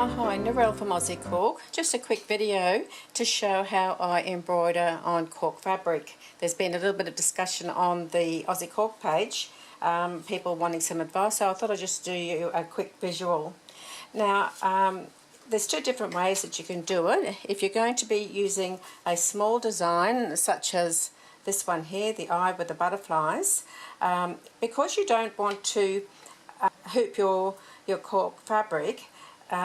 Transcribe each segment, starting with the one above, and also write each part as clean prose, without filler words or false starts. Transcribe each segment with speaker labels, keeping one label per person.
Speaker 1: Oh, hi, Narelle from Aussie Cork. Just a quick video to show how I embroider on cork fabric. There's been a little bit of discussion on the Aussie Cork page, people wanting some advice, so I thought I'd just do you a quick visual. Now, there's two different ways that you can do it. If you're going to be using a small design such as this one here, the eye with the butterflies, because you don't want to hoop your cork fabric,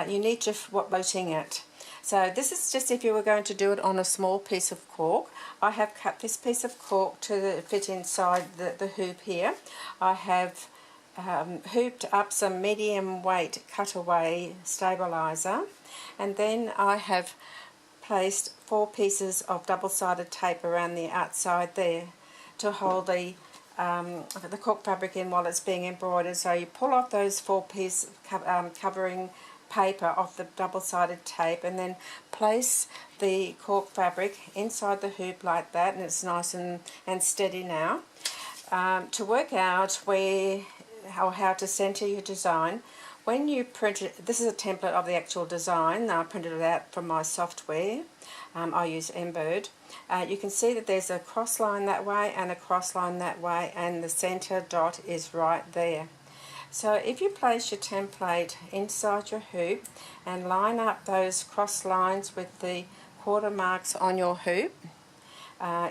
Speaker 1: you need to floating it. So this is just if you were going to do it on a small piece of cork. I have cut this piece of cork to fit inside the hoop here. I have hooped up some medium weight cutaway stabilizer, and then I have placed 4 pieces of double-sided tape around the outside there to hold the cork fabric in while it's being embroidered. So you pull off those 4 pieces covering paper off the double-sided tape, and then place the cork fabric inside the hoop like that, and it's nice and steady now. To work out how to center your design, when you print it, this is a template of the actual design. I printed it out from my software. I use Embroider. You can see that there's a cross line that way and a cross line that way, and the center dot is right there. So if you place your template inside your hoop and line up those cross lines with the quarter marks on your hoop,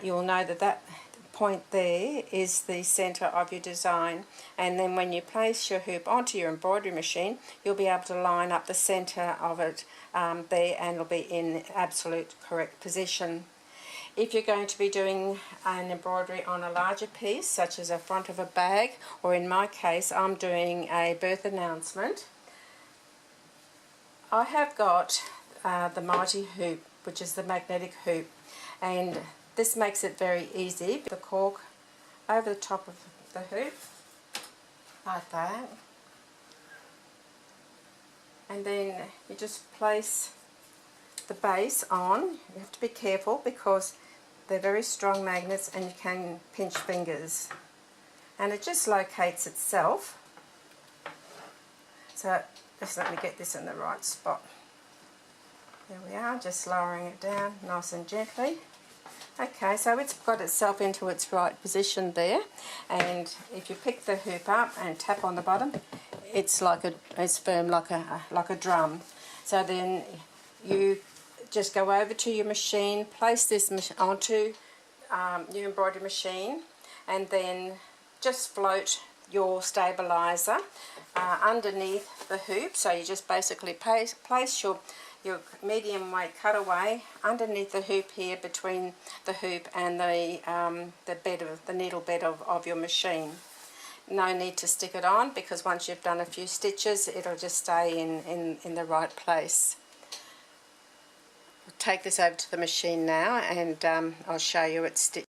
Speaker 1: you'll know that that point there is the center of your design. And then when you place your hoop onto your embroidery machine, you'll be able to line up the center of it there, and it'll be in absolute correct position. If you're going to be doing an embroidery on a larger piece, such as a front of a bag, or in my case I'm doing a birth announcement, I have got the Mighty hoop, which is the magnetic hoop, and this makes it very easy. The cork over the top of the hoop, like that, and then you just place the base on. You have to be careful because they're very strong magnets and you can pinch fingers, and it just locates itself. So just let me get this in the right spot. There we are, just lowering it down nice and gently. Okay, so it's got itself into its right position there, and if you pick the hoop up and tap on the bottom, it's firm like a drum. So then you just go over to your machine, place this onto your embroidery machine, and then just float your stabilizer underneath the hoop. So you just basically place your medium weight cutaway underneath the hoop here, between the hoop and the needle bed of your machine. No need to stick it on, because once you've done a few stitches, it'll just stay in the right place. I'll take this over to the machine now, and I'll show you its stitch.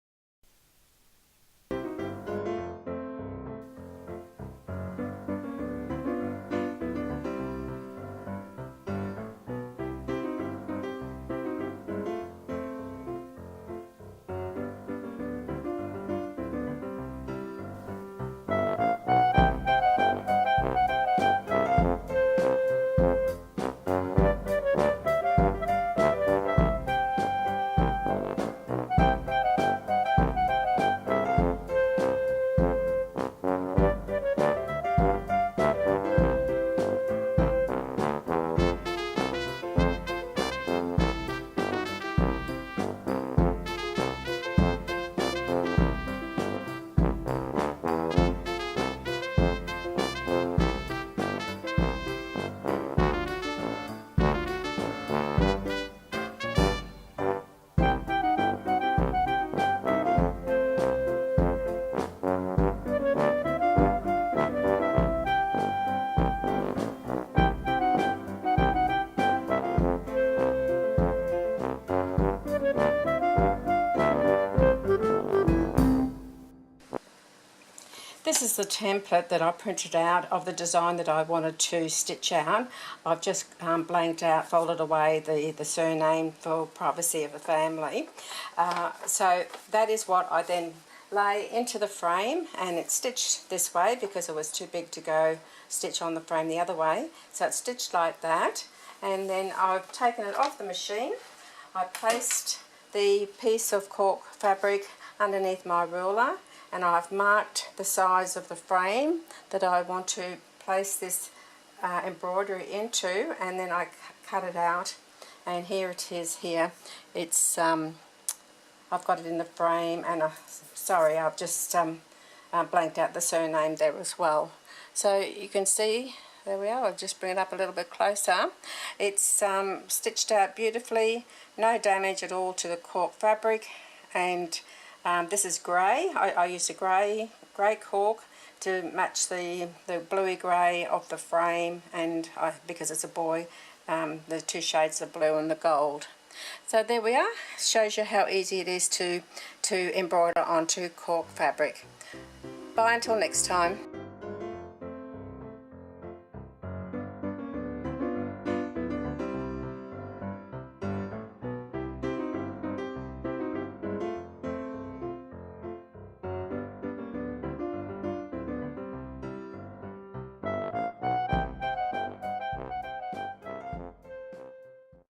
Speaker 1: This is the template that I printed out of the design that I wanted to stitch out. I've just blanked out, folded away the surname for privacy of the family. So that is what I then lay into the frame, and it's stitched this way because it was too big to go stitch on the frame the other way. So it's stitched like that, and then I've taken it off the machine. I placed the piece of cork fabric underneath my ruler, and I've marked the size of the frame that I want to place this embroidery into, and then I cut it out, and here it is here. It's I've got it in the frame, and sorry, I've just blanked out the surname there as well. So you can see, there we are. I'll just bring it up a little bit closer. It's stitched out beautifully, no damage at all to the cork fabric, and this is grey. I used a grey cork to match the bluey grey of the frame, and because it's a boy, the two shades of blue and the gold. So there we are. Shows you how easy it is to embroider onto cork fabric. Bye until next time.